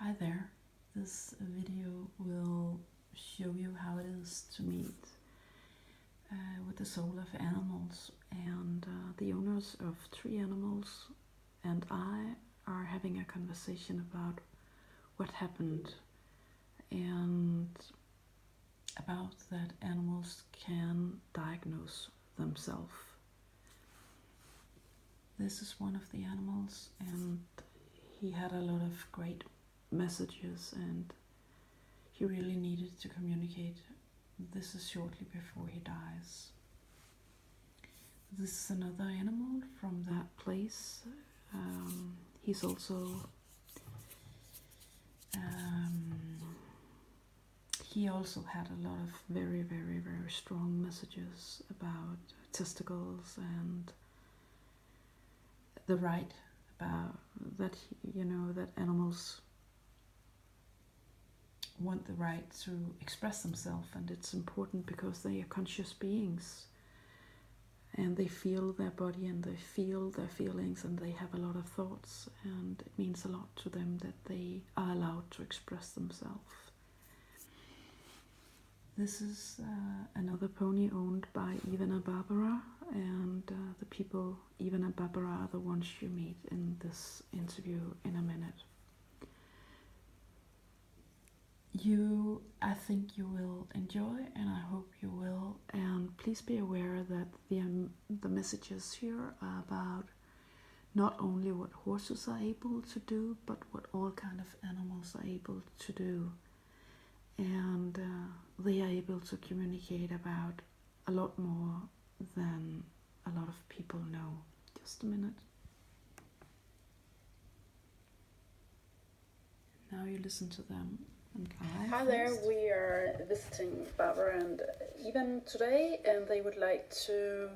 Hi there. This video will show you how it is to meet with the soul of animals, and the owners of 3 animals and I are having a conversation about what happened and about that animals can diagnose themselves. This is one of the animals, and he had a lot of great messages and he really needed to communicate. This is shortly before he dies. This is another animal from that place. He's also he also had a lot of very, very, very strong messages about testicles and the right about that, that animals want the right to express themselves, and it's important because they are conscious beings and they feel their body and they feel their feelings and they have a lot of thoughts, and it means a lot to them that they are allowed to express themselves. This is another pony owned by Ivan and Barbara, and the people Ivan and Barbara are the ones you meet in this interview in a minute. I think you will enjoy, and I hope you will. And please be aware that the messages here are about not only what horses are able to do, but what all kind of animals are able to do. And they are able to communicate about a lot more than a lot of people know. Just a minute. Now you listen to them. Hi there, we are visiting Barbara and Ivan today, and they would like to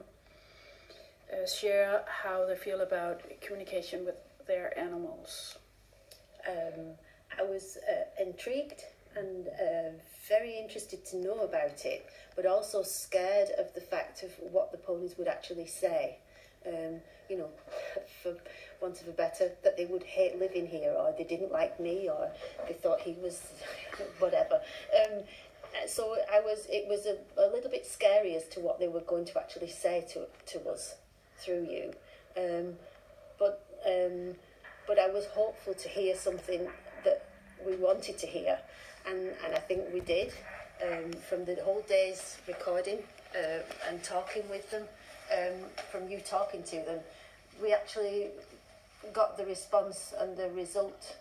share how they feel about communication with their animals. I was intrigued and very interested to know about it, but also scared of the fact of what the ponies would actually say. For want of a better, that they would hate living here, or they didn't like me, or they thought he was whatever. So it was a little bit scary as to what they were going to actually say to us through you. But I was hopeful to hear something that we wanted to hear, and I think we did. From the whole day's recording and talking with them, from you talking to them, we actually got the response and the result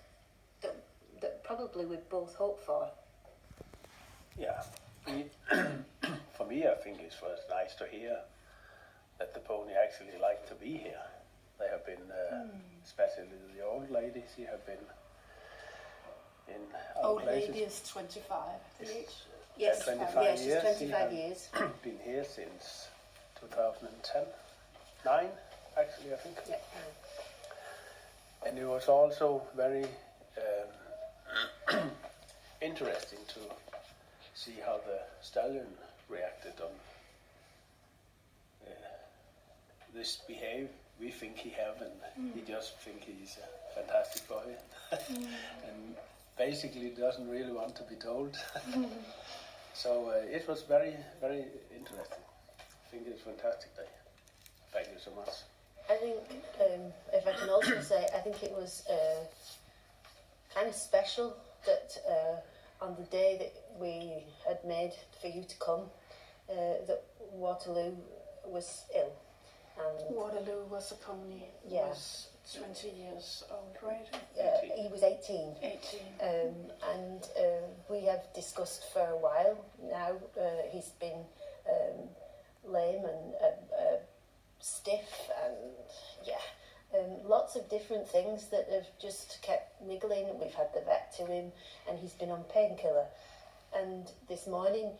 that probably we'd both hoped for. Yeah, for me, I think it was nice to hear that the pony actually liked to be here. They have been, especially the old lady, she have been in our Old places. lady is 25. Yes, 25 yes, she's years. 25 years. Been here since 2009, actually, I think. Yeah. And it was also very interesting to see how the stallion reacted on this behavior we think he have, and he just think he's a fantastic boy, and basically doesn't really want to be told. So it was very, very interesting. I think it's a fantastic day. Thank you so much. I think, if I can also say, I think it was kind of special that on the day that we had made for you to come, that Waterloo was ill. And Waterloo was a pony. Yeah. Was 20 years old, right? he was 18. 18. And we have discussed for a while now. He's been lame and stiff, and lots of different things that have just kept niggling. We've had the vet to him, and he's been on painkiller. And this morning,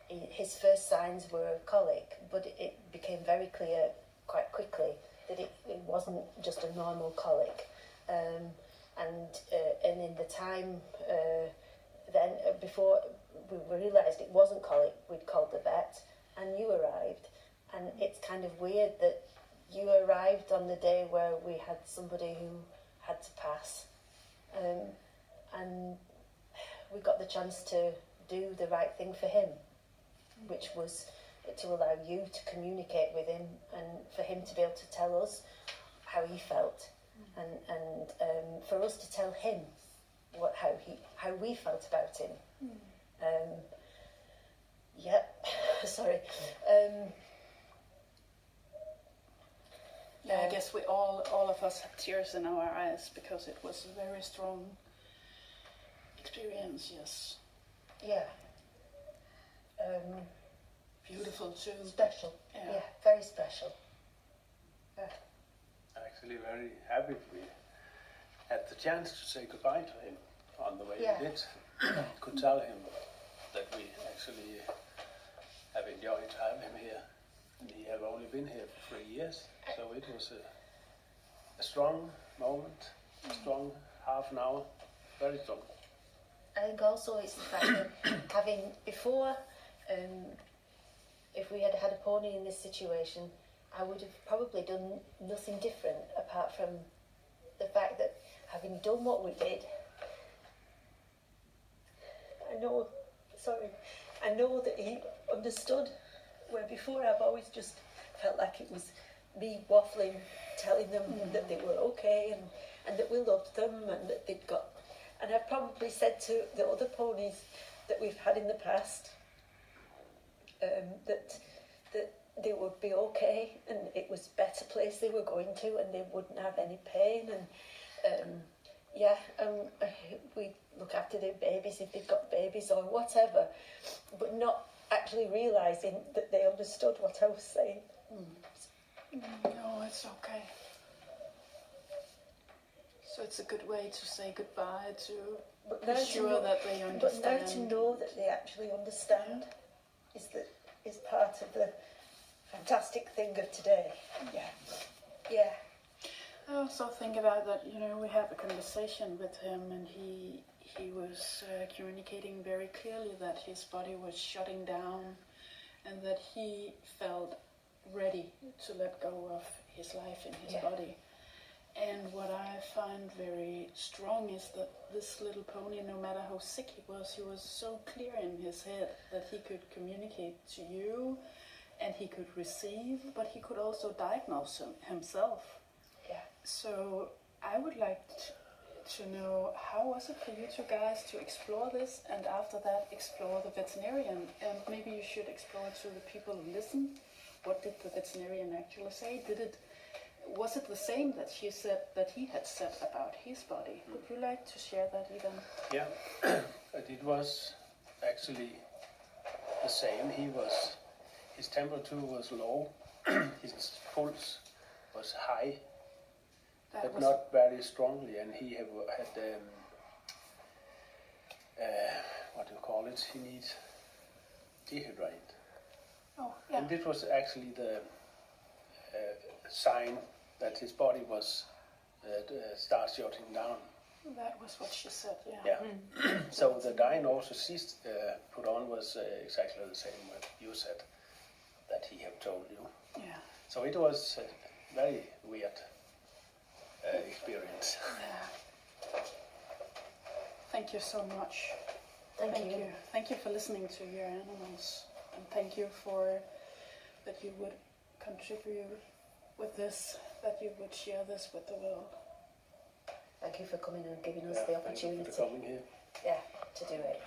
his first signs were colic, but it became very clear quite quickly that it wasn't just a normal colic. And in the time then, before we realised it wasn't colic, we'd called the vet, and you arrived. And it's kind of weird that you arrived on the day where we had somebody who had to pass. and we got the chance to do the right thing for him, which was to allow you to communicate with him and for him to be able to tell us how he felt, and for us to tell him how we felt about him. Sorry. Yeah, I guess we all of us had tears in our eyes because it was a very strong experience. Yes. Yeah. Beautiful too. Special. Yeah. Yeah, very special. Yeah. Actually, very happy we had the chance to say goodbye to him on the way Yeah. we did. Could tell him that we actually have enjoyed having him here. And he have only been here for 3 years, so it was a strong moment, strong half an hour, very strong. I think also it's the fact that having before, if we had had a pony in this situation, I would have probably done nothing different apart from the fact that having done what we did, I know that he understood, where before I've always just felt like it was me waffling, telling them that they were okay and that we loved them and that they'd got. And I've probably said to the other ponies that we've had in the past that they would be okay and it was a better place they were going to and they wouldn't have any pain and we look after their babies if they've got babies or whatever, but not actually realising that they understood what I was saying. No, it's okay. So it's a good way to say goodbye to be sure that they understand. But now to know that they actually understand is part of the fantastic thing of today. Yeah. Yeah. I also think about that, we had a conversation with him and he was communicating very clearly that his body was shutting down and that he felt ready to let go of his life in his body. And what I find very strong is that this little pony, no matter how sick he was so clear in his head that he could communicate to you and he could receive, but he could also diagnose himself. Yeah. So I would like to know, how was it for you two guys to explore this and after that explore the veterinarian? And maybe you should explore to the people who listen. What did the veterinarian actually say? Was it the same that he had said about his body? Would you like to share that even? Yeah, it was actually the same. His temperature was low, his pulse was high, but not very strongly, and he had what do you call it? He needs dehydrate. Oh, yeah. And this was actually the sign that his body was start shutting down. That was what she said, yeah. Yeah. So the diagnosis she put on was exactly the same what you said, that he had told you. Yeah. So it was a very weird experience. Yeah. Thank you so much. Thank you. Thank you for listening to your animals, and thank you for that you would contribute with this, that you would share this with the world. Thank you for coming and giving us the opportunity. Thank you for coming here. Yeah, to do it.